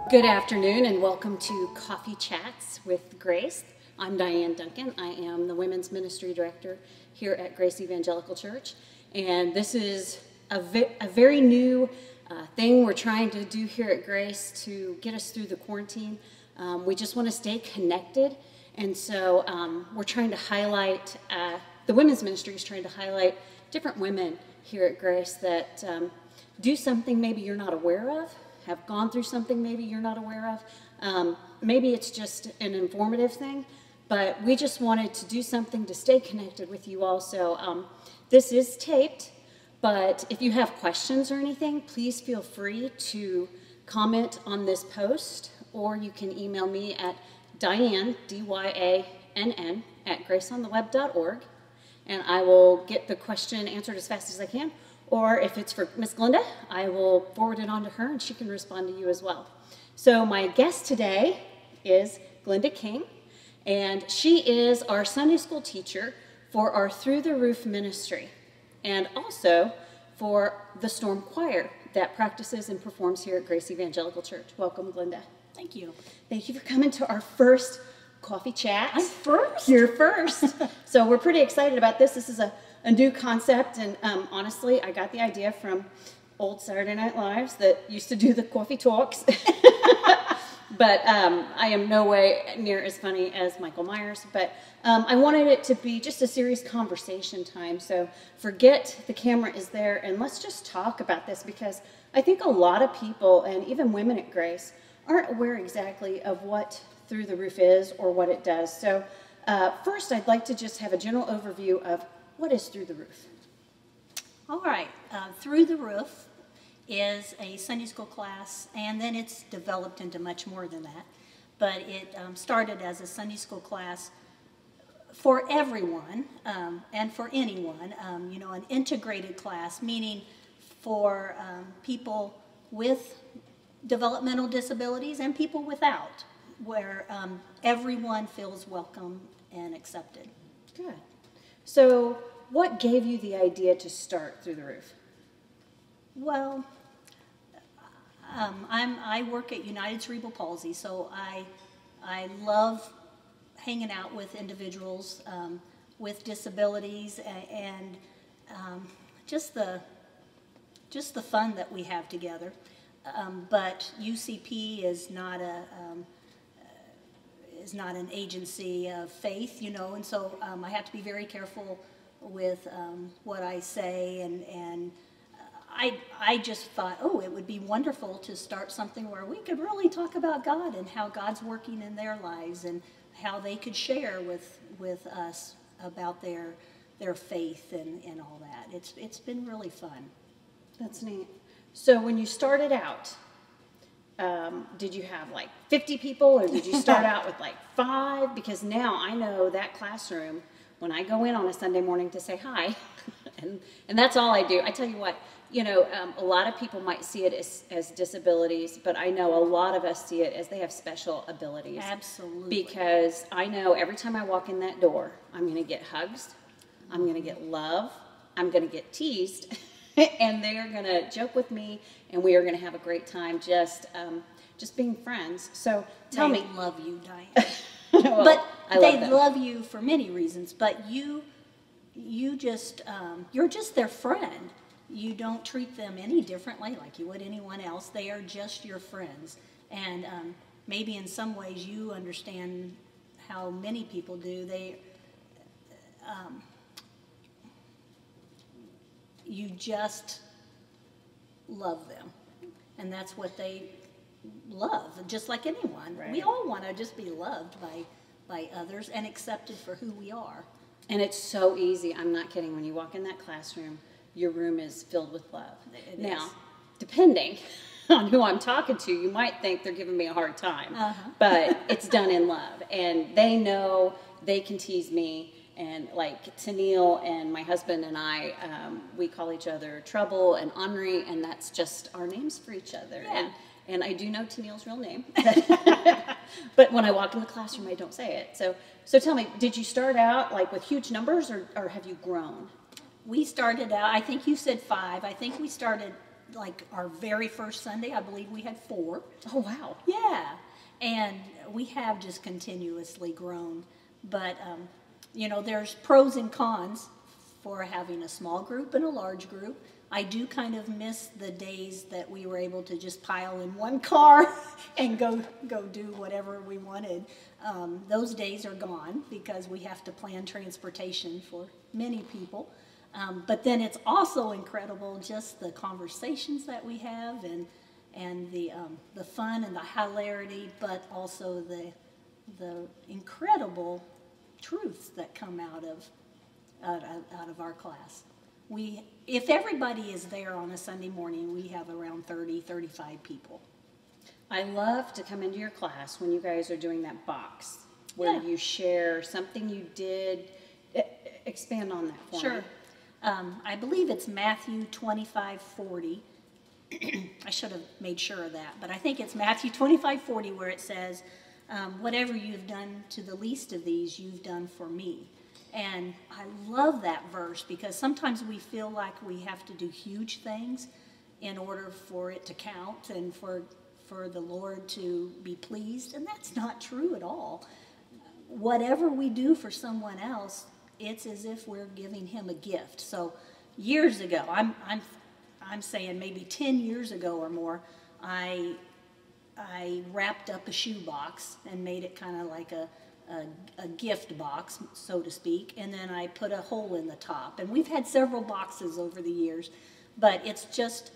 Good afternoon and welcome to Coffee Chats with Grace. I'm Dyann Duncan. I am the Women's Ministry Director here at Grace Evangelical Church. And this is a very new thing we're trying to do here at Grace to get us through the quarantine. We just want to stay connected. And so we're trying to highlight, the Women's Ministry is trying to highlight different women here at Grace that do something maybe you're not aware of, have gone through something maybe you're not aware of. Maybe it's just an informative thing, but we just wanted to do something to stay connected with you all. So this is taped, but if you have questions or anything, please feel free to comment on this post, or you can email me at Dyann, D-Y-A-N-N, at graceontheweb.org, and I will get the question answered as fast as I can. Or if it's for Miss Glynda, I will forward it on to her and she can respond to you as well. So my guest today is Glynda King, and she is our Sunday school teacher for our Through the Roof ministry, and also for the Storm Choir that practices and performs here at Grace Evangelical Church. Welcome, Glynda. Thank you. Thank you for coming to our first coffee chat. I'm first? You're first. So we're pretty excited about this. This is a new concept, and honestly, I got the idea from old Saturday Night Lives that used to do the coffee talks. But I am no way near as funny as Michael Myers, but I wanted it to be just a serious conversation time. So forget the camera is there, and let's just talk about this, because I think a lot of people, and even women at Grace, aren't aware exactly of what Through the Roof is or what it does. So first, I'd like to just have a general overview of what is Through the Roof. All right. Through the Roof is a Sunday school class, and then it's developed into much more than that. But it started as a Sunday school class for everyone and for anyone, you know, an integrated class, meaning for people with developmental disabilities and people without, where everyone feels welcome and accepted. Good. So what gave you the idea to start Through the Roof? Well, I work at United Cerebral Palsy, so I love hanging out with individuals with disabilities and just the fun that we have together. But UCP is not an agency of faith, you know, and so I have to be very careful with what I say, and I just thought, oh, it would be wonderful to start something where we could really talk about God and how God's working in their lives and how they could share with us about their faith and all that. It's been really fun. That's neat. So when you started out, did you have like 50 people, or did you start out with like 5? Because now I know that classroom, when I go in on a Sunday morning to say hi, and that's all I do. I tell you what, you know, a lot of people might see it as disabilities, but I know a lot of us see it as they have special abilities. Absolutely. Because I know every time I walk in that door, I'm going to get hugs, I'm going to get love, I'm going to get teased, and they are going to joke with me, and we are going to have a great time just being friends. So tell me. They love you, Dyann. Well, but they love you for many reasons, but you just, you're just their friend. You don't treat them any differently like you would anyone else. They are just your friends. And maybe in some ways you understand how many people do. You just love them. And that's what they love, just like anyone. Right. We all want to just be loved by others and accepted for who we are. And it's so easy. I'm not kidding. When you walk in that classroom, your room is filled with love. Now, depending on who I'm talking to, you might think they're giving me a hard time, but it's done in love. And they know they can tease me. And like Tennille and my husband and I, we call each other Trouble and Henri, and that's just our names for each other. Yeah. And I do know Tennille's real name, but when I walk in the classroom, I don't say it. So tell me, did you start out like with huge numbers, or have you grown? We started out, I think you said 5. I think we started like our very first Sunday, I believe we had 4. Oh, wow. Yeah, and we have just continuously grown. But, you know, there's pros and cons for having a small group and a large group. I do kind of miss the days that we were able to just pile in one car and go do whatever we wanted. Those days are gone because we have to plan transportation for many people. But then it's also incredible just the conversations that we have and the fun and the hilarity, but also the incredible truths that come out of our class. If everybody is there on a Sunday morning, we have around 30, 35 people. I love to come into your class when you guys are doing that box where you share something you did. Expand on that for me. Sure. I believe it's Matthew 25:40. I should have made sure of that, but I think it's Matthew 25:40 where it says, whatever you've done to the least of these, you've done for me. And I love that verse because sometimes we feel like we have to do huge things in order for it to count and for the Lord to be pleased, and that's not true at all. Whatever we do for someone else, it's as if we're giving him a gift. So years ago, I'm saying maybe 10 years ago or more, I wrapped up a shoe box and made it kind of like a gift box, so to speak, and then I put a hole in the top. And we've had several boxes over the years, but it just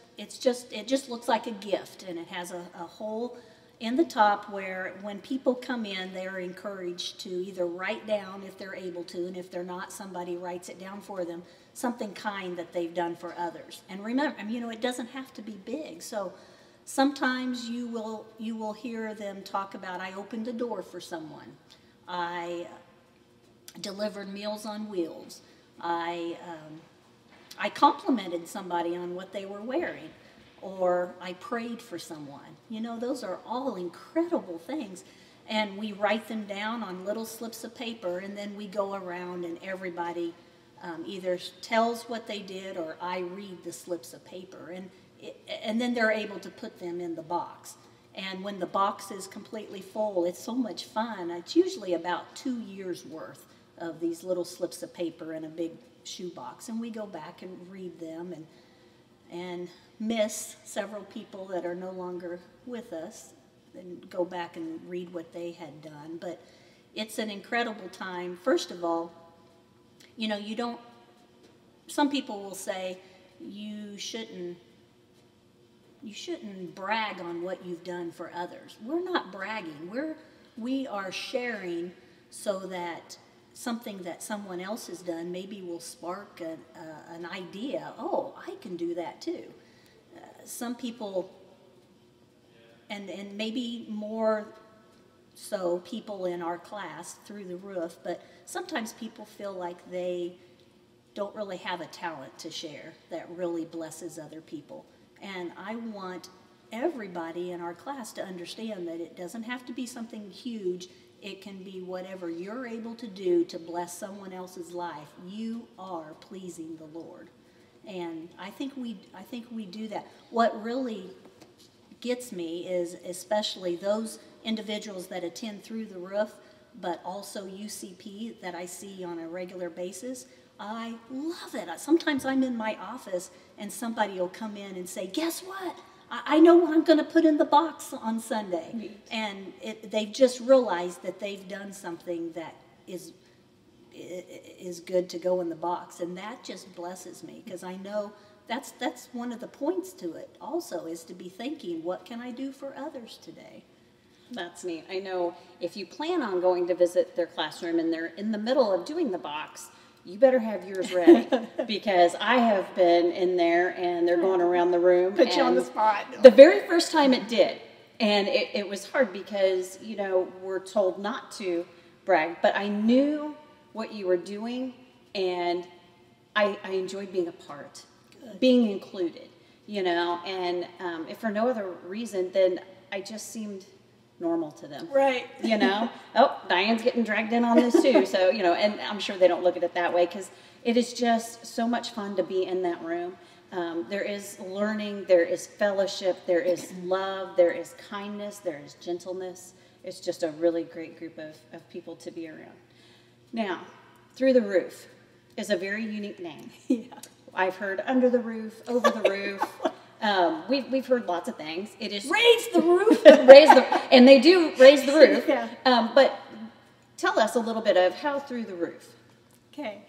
looks like a gift, and it has a hole in the top where when people come in, they're encouraged to either write down if they're able to, and if they're not, somebody writes it down for them, something kind that they've done for others. And remember, you know, it doesn't have to be big. So sometimes you will hear them talk about, I opened a door for someone. I delivered Meals on Wheels. I complimented somebody on what they were wearing, or I prayed for someone. You know, those are all incredible things. And we write them down on little slips of paper, and then we go around and everybody either tells what they did or I read the slips of paper. And then they're able to put them in the box. And when the box is completely full, it's so much fun. It's usually about 2 years worth of these little slips of paper in a big shoe box. And we go back and read them and miss several people that are no longer with us and go back and read what they had done. But it's an incredible time. First of all, you know, some people will say you shouldn't brag on what you've done for others. We're not bragging. We are sharing so that something that someone else has done maybe will spark an idea. Oh, I can do that too. Some people, and maybe more so people in our class through the roof, but sometimes people feel like they don't really have a talent to share that really blesses other people. And I want everybody in our class to understand that it doesn't have to be something huge. It can be whatever you're able to do to bless someone else's life. You are pleasing the Lord. And I think we do that. What really gets me is especially those individuals that attend through the roof, but also UCP that I see on a regular basis. I love it. Sometimes I'm in my office and somebody will come in and say, guess what? I know what I'm going to put in the box on Sunday. Neat. And they've just realized that they've done something that is good to go in the box. And that just blesses me because I know that's one of the points to it also is to be thinking, what can I do for others today? That's neat. I know if you plan on going to visit their classroom and they're in the middle of doing the box, you better have yours ready because I have been in there and they're going around the room. Put you on the spot. The very first time it did. And it was hard because, you know, we're told not to brag, but I knew what you were doing and I enjoyed being a part, being included, you know, and if for no other reason, then I just seemed normal to them. Right. You know, oh, Diane's getting dragged in on this too. So, you know, and I'm sure they don't look at it that way because it is just so much fun to be in that room. There is learning, there is fellowship, there is love, there is kindness, there is gentleness. It's just a really great group of people to be around. Now, Through the Roof is a very unique name. Yeah. I've heard under the roof, over the roof. We've heard lots of things. It is Raise the roof. And they do raise the roof. Yeah. But tell us a little bit of how Through the Roof. Okay.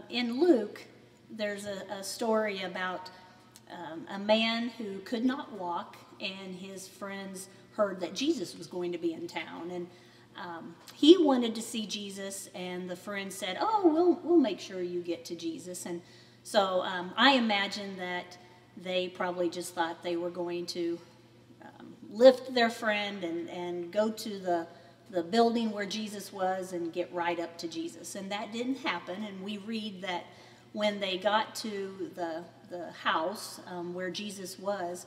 In Luke, there's a story about a man who could not walk, and his friends heard that Jesus was going to be in town, and he wanted to see Jesus, and the friends said, "Oh, we'll make sure you get to Jesus." And so I imagine that they probably just thought they were going to lift their friend and go to the building where Jesus was and get right up to Jesus. And that didn't happen. And we read that when they got to the house where Jesus was,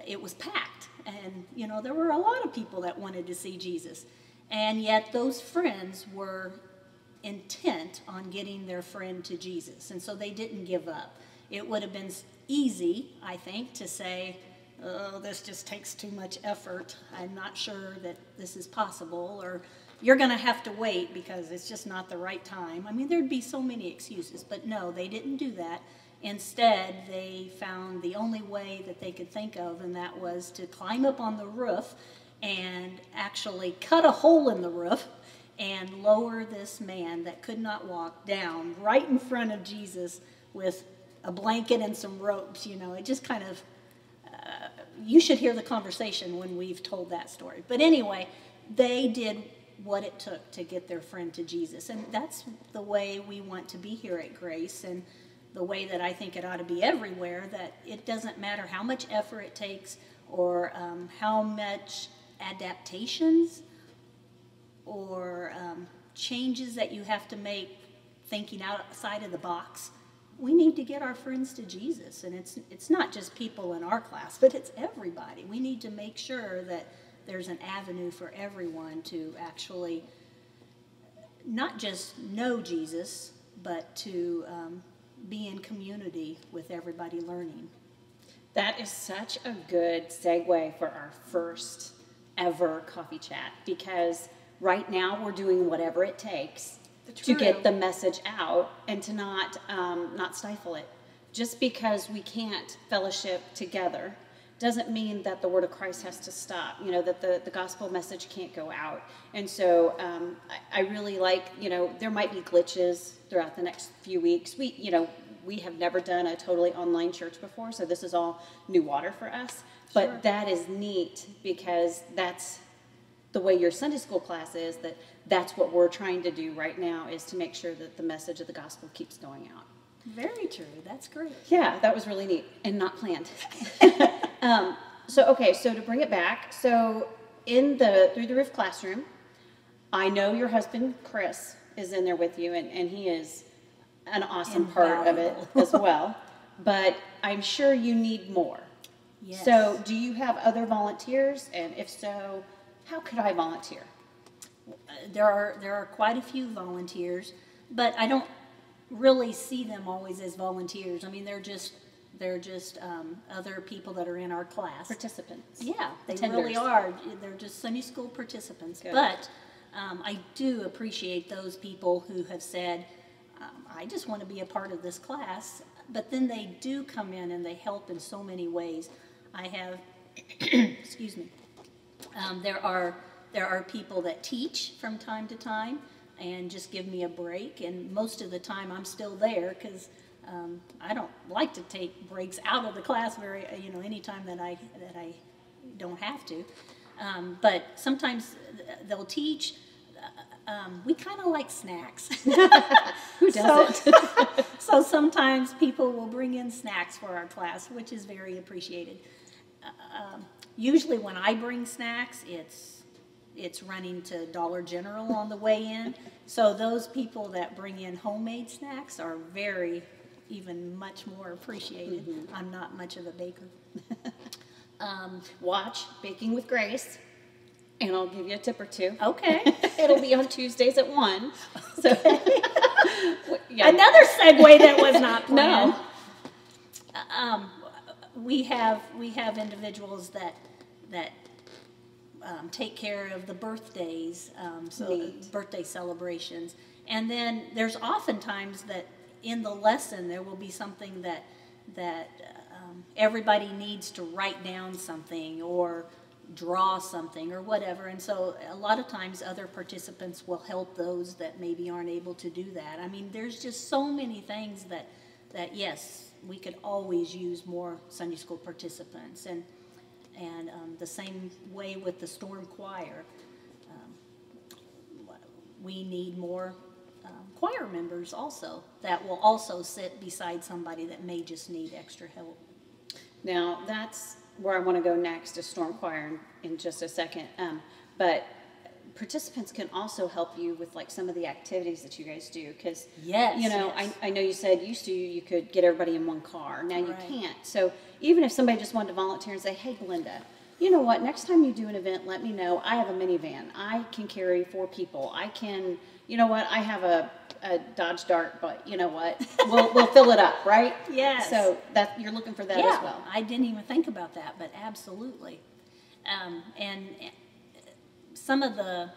it was packed. And, you know, there were a lot of people that wanted to see Jesus. And yet those friends were intent on getting their friend to Jesus. And so they didn't give up. It would have been easy, I think, to say, "Oh, this just takes too much effort. I'm not sure that this is possible," or "You're going to have to wait because it's just not the right time." I mean, there'd be so many excuses, but no, they didn't do that. Instead, they found the only way that they could think of, and that was to climb up on the roof and actually cut a hole in the roof and lower this man that could not walk down right in front of Jesus with a blanket and some ropes. You know, it just kind of, you should hear the conversation when we've told that story. But anyway, they did what it took to get their friend to Jesus. And that's the way we want to be here at Grace, and the way that I think it ought to be everywhere, that it doesn't matter how much effort it takes or how much adaptations or changes that you have to make thinking outside of the box. We need to get our friends to Jesus, and it's not just people in our class, but it's everybody. We need to make sure that there's an avenue for everyone to actually not just know Jesus, but to be in community with everybody learning. That is such a good segue for our first ever coffee chat, because right now we're doing whatever it takes to get the message out and to not stifle it. Just because we can't fellowship together doesn't mean that the word of Christ has to stop, you know, that the gospel message can't go out. And so I really like, you know, there might be glitches throughout the next few weeks. We have never done a totally online church before, so this is all new water for us. But Sure. That is neat, because that's the way your Sunday school class is, that's what we're trying to do right now, is to make sure that the message of the gospel keeps going out. Very true. That's great. Yeah, that was really neat and not planned. So to bring it back, so in the Through the Roof classroom, I know your husband, Chris, is in there with you, and he is an awesome part of it as well. But I'm sure you need more. Yes. So do you have other volunteers? And if so, how could I volunteer? There are quite a few volunteers, but I don't really see them always as volunteers. I mean, they're just other people that are in our class. Participants. Yeah, they Attenders. really are. They're just Sunday school participants. Good. But I do appreciate those people who have said, I just want to be a part of this class. But then they do come in and they help in so many ways. I have, excuse me, there are people that teach from time to time and just give me a break. And most of the time I'm still there, because I don't like to take breaks out of the class anytime that I don't have to. But sometimes they'll teach. We kind of like snacks. Who doesn't? So sometimes people will bring in snacks for our class, which is very appreciated. Usually when I bring snacks, it's running to Dollar General on the way in. So those people that bring in homemade snacks are even much more appreciated. Mm-hmm. I'm not much of a baker. Watch Baking with Grace, and I'll give you a tip or two. Okay. It'll be on Tuesdays at 1. So, yeah. Another segue that was not planned. we have individuals that take care of the birthdays, so Neat. birthday celebrations. And then there's oftentimes that in the lesson there will be something that everybody needs to write down something or draw something or whatever. And so a lot of times other participants will help those that maybe aren't able to do that. I mean, there's just so many things that yes, we could always use more Sunday school participants. And the same way with the storm choir. We need more choir members also that will also sit beside somebody that may just need extra help. Now, that's where I want to go next, is storm choir in just a second. But participants can also help you with like some of the activities that you guys do, because Yes, you know, yes. I know you said used to you could get everybody in one car. Now you Right. can't. So even if somebody just wanted to volunteer and say, hey, Glynda, you know what, next time you do an event, let me know. I have a minivan. I can carry 4 people. I can, you know what, I have a Dodge Dart, but you know what, we'll fill it up, right? Yes. So that you're looking for that Yeah, as well. I didn't even think about that, but absolutely. And some of the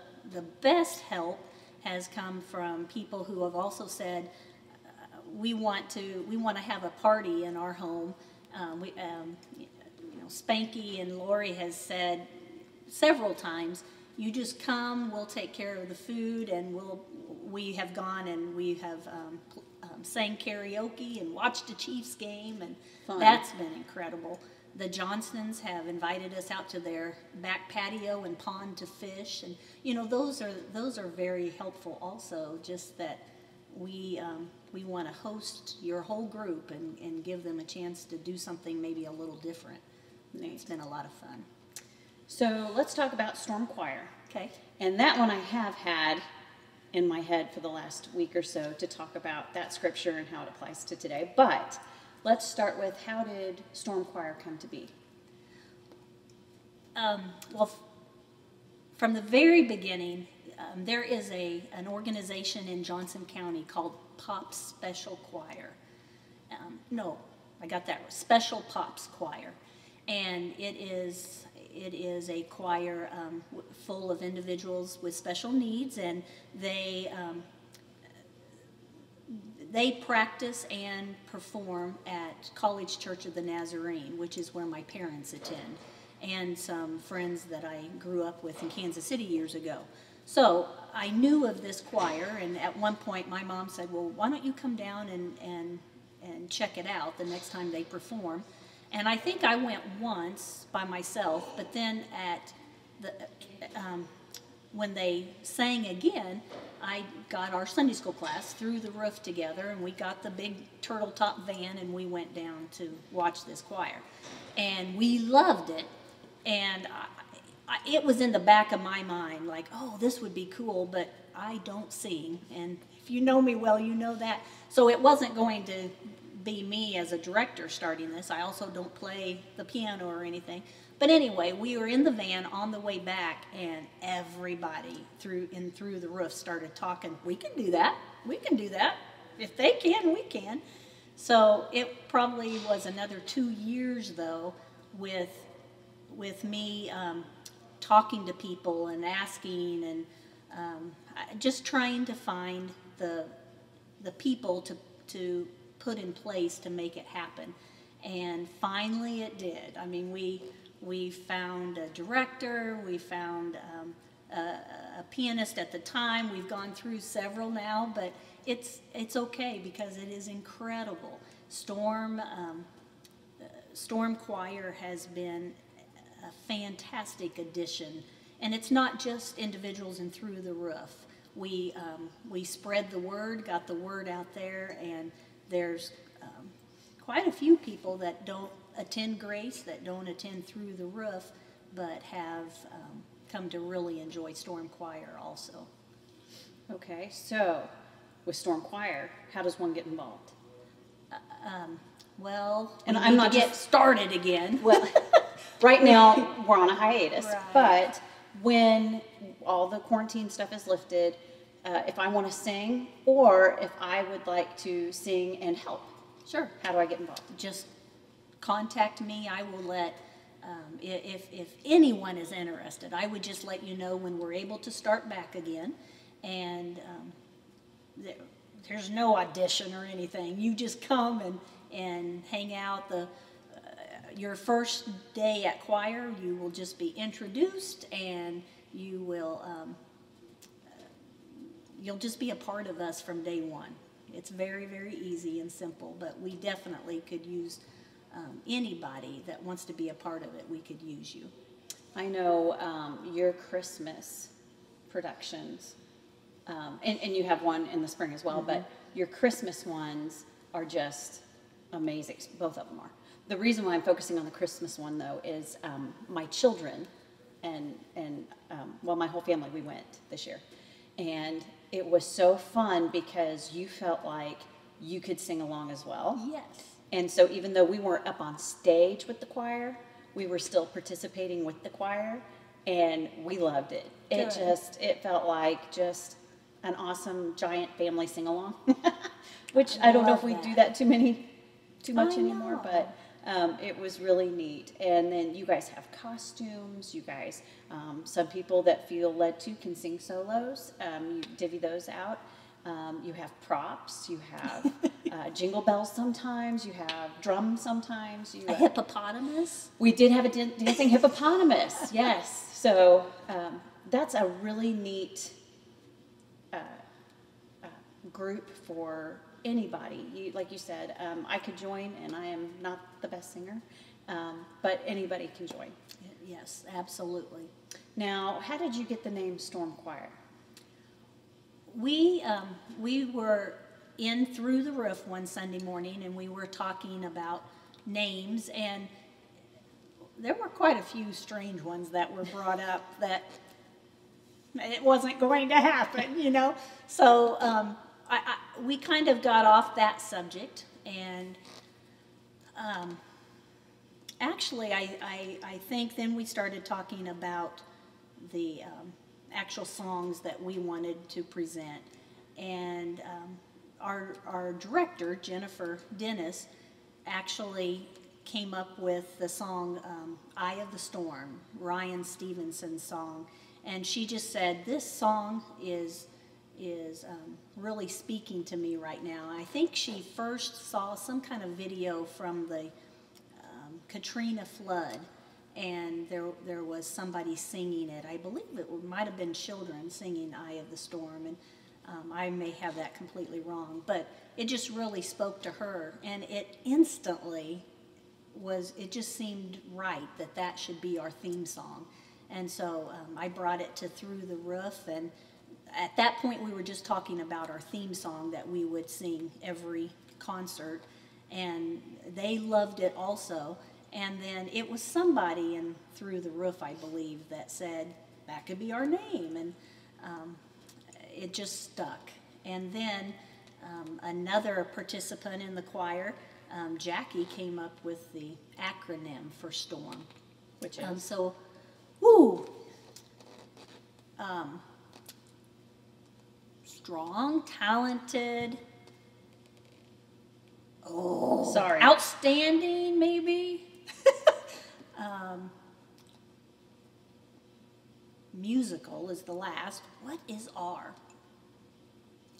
best help has come from people who have also said, we want to have a party in our home. Spanky and Lori has said several times, you just come, we'll take care of the food, and we have gone and we have sang karaoke and watched a Chiefs game, and Fun. that's been incredible. The Johnstons have invited us out to their back patio and pond to fish, and you know, those are very helpful also, just that we want to host your whole group and give them a chance to do something maybe a little different. It's been a lot of fun. So let's talk about storm choir. Okay. And that one I have had in my head for the last week or so to talk about that scripture and how it applies to today. But let's start with, how did storm choir come to be? Well, from the very beginning, there is an organization in Johnson County called Pops Special Choir. No, I got that right. Special Pops Choir. And it is a choir full of individuals with special needs, and they practice and perform at College Church of the Nazarene, which is where my parents attend, and some friends that I grew up with in Kansas City years ago. So I knew of this choir, and at one point my mom said, well, why don't you come down and check it out the next time they perform? And I think I went once by myself, but then at when they sang again, I got our Sunday school class through the roof together, and we got the big turtle top van, and we went down to watch this choir. And we loved it, and it was in the back of my mind, like, oh, this would be cool, but I don't sing, and if you know me well, you know that. So it wasn't going to be me as a director starting this. I also don't play the piano or anything. But anyway, we were in the van on the way back, and everybody through the roof started talking, we can do that, we can do that. If they can, we can. So it probably was another 2 years, though, with me talking to people and asking, and just trying to find the people to put in place to make it happen. And finally it did. I mean, we found a director, we found a pianist at the time. We've gone through several now, but it's okay because it is incredible. Storm Choir has been a fantastic addition, and it's not just individuals and through the roof. We spread the word, got the word out there, and there's quite a few people that don't attend Grace, that don't attend through the roof, but have come to really enjoy Storm Choir also. Okay, so with storm choir, how does one get involved? Well, And we I'm need not to get just- started again. Well, right now we're on a hiatus, Right. but when all the quarantine stuff is lifted, if I want to sing, or if I would like to sing and help, Sure. how do I get involved? Just contact me. I will let, if anyone is interested, I would just let you know when we're able to start back again. And there's no audition or anything. You just come and hang out. Your first day at choir, you will just be introduced, and you will you'll just be a part of us from day one. It's very, very easy and simple, but we definitely could use anybody that wants to be a part of it. We could use you. I know your Christmas productions, and you have one in the spring as well, but your Christmas ones are just amazing. Both of them are. The reason why I'm focusing on the Christmas one, though, is my children and well, my whole family, we went this year. And it was so fun because you felt like you could sing along as well. Yes. And so even though we weren't up on stage with the choir, we were still participating with the choir, and we loved it. It felt like just an awesome giant family sing-along, which I don't know if we do that too much anymore, but it was really neat. And then you guys have costumes. You guys, some people that feel led to can sing solos. You divvy those out. You have props. You have jingle bells sometimes. You have drums sometimes. A hippopotamus. We did have a dancing hippopotamus. Yes. So that's a really neat group for anybody. Like you said, I could join, and I am not the best singer, but anybody can join. Yes, absolutely. Now, how did you get the name Storm Choir? We were in Through the Roof one Sunday morning, and we were talking about names, and there were quite a few strange ones that were brought up that it wasn't going to happen, you know. So we kind of got off that subject, and actually I think then we started talking about the actual songs that we wanted to present. And our director, Jennifer Dennis, actually came up with the song Eye of the Storm, Ryan Stevenson's song. And she just said, this song is really speaking to me right now. I think she first saw some kind of video from the Katrina flood, and there was somebody singing it. I believe it might have been children singing Eye of the Storm, and I may have that completely wrong, but it just really spoke to her, and it instantly it just seemed right that should be our theme song. And so I brought it to Through the Roof, and at that point we were just talking about our theme song that we would sing every concert, and they loved it also. And then it was somebody in Through the Roof, I believe, that said that could be our name, and it just stuck. And then another participant in the choir, Jackie, came up with the acronym for STORM, Which is? Strong, talented, Sorry. outstanding, maybe. Musical is the last. What is R?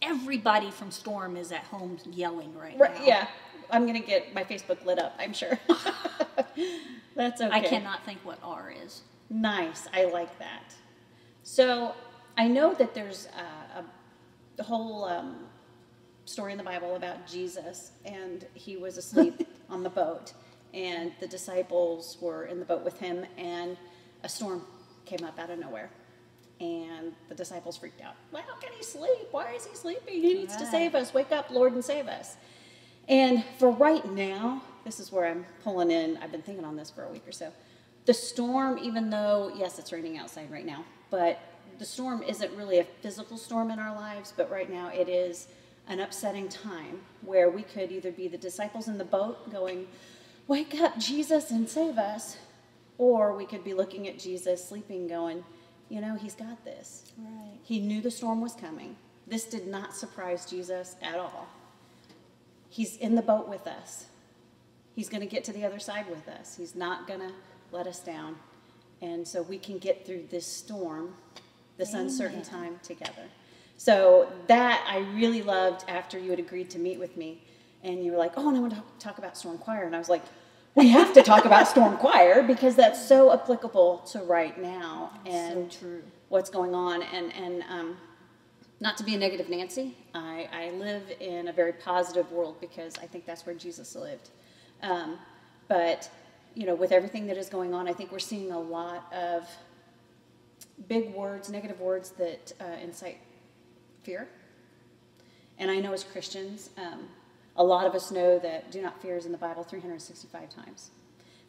Everybody from Storm is at home yelling right now. Yeah, I'm going to get my Facebook lit up, I'm sure. That's okay. I cannot think what R is. Nice. I like that. So I know that there's a whole story in the Bible about Jesus, and he was asleep on the boat, and the disciples were in the boat with him, and a storm came up out of nowhere, and the disciples freaked out. Well, how can he sleep? Why is he sleeping? He needs to save us. Wake up, Lord, and save us. And for right now, this is where I'm pulling in. I've been thinking on this for a week or so. The storm, even though, yes, it's raining outside right now, but the storm isn't really a physical storm in our lives, but right now it is an upsetting time where we could either be the disciples in the boat going, wake up, Jesus, and save us, or we could be looking at Jesus sleeping going, you know, he's got this. Right. He knew the storm was coming. This did not surprise Jesus at all. He's in the boat with us. He's going to get to the other side with us. He's not going to let us down. And so we can get through this storm, this uncertain time together. So that I really loved after you had agreed to meet with me. And you were like, oh, and I want to talk about Storm Choir. And I was like, we have to talk about Storm Choir because that's so applicable to right now and so true. What's going on. And not to be a negative Nancy, I live in a very positive world because I think that's where Jesus lived. But, you know, with everything that is going on, I think we're seeing a lot of big words, negative words that incite fear. And I know as Christians, a lot of us know that do not fear is in the Bible 365 times.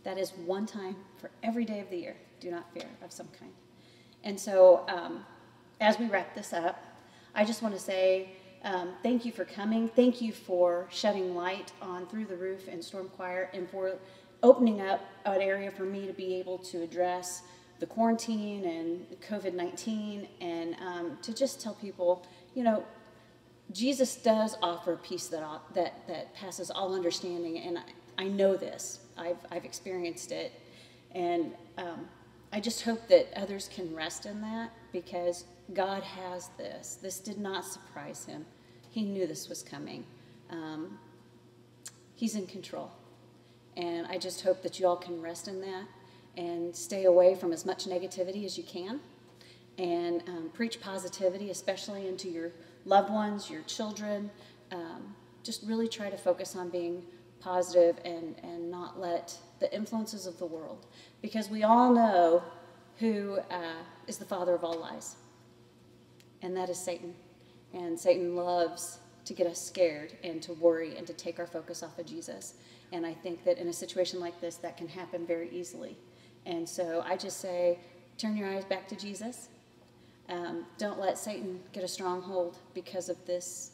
That is one time for every day of the year, do not fear of some kind. And so as we wrap this up, I just want to say thank you for coming. Thank you for shedding light on Through the Roof and Storm Choir and for opening up an area for me to be able to address the quarantine and COVID-19 and to just tell people, you know, Jesus does offer peace that passes all understanding, and I know this. I've experienced it, and I just hope that others can rest in that because God has this. This did not surprise him. He knew this was coming. He's in control, and I just hope that you all can rest in that and stay away from as much negativity as you can, and preach positivity, especially into your loved ones, your children. Just really try to focus on being positive and not let the influences of the world, because we all know who is the father of all lies, and that is Satan. And Satan loves to get us scared and to worry and to take our focus off of Jesus. And I think that in a situation like this, that can happen very easily. And so I just say, turn your eyes back to Jesus. Don't let Satan get a stronghold because of this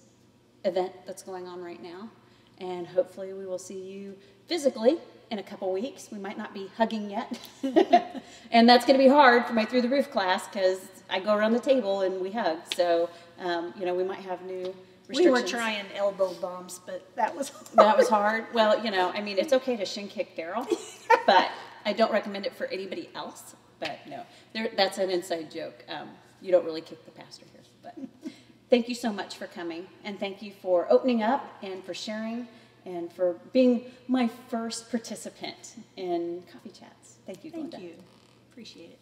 event that's going on right now. And hopefully we will see you physically in a couple weeks. We might not be hugging yet. And that's going to be hard for my Through the Roof class because I go around the table and we hug. So, you know, we might have new restrictions. We were trying elbow bumps, but that was hard. That was hard. Well, you know, I mean, it's okay to shin kick Daryl, but I don't recommend it for anybody else. But no, that's an inside joke. You don't really kick the pastor here. But thank you so much for coming, and thank you for opening up and for sharing and for being my first participant in Coffee Chats. Thank you, Glynda. Thank you. Appreciate it.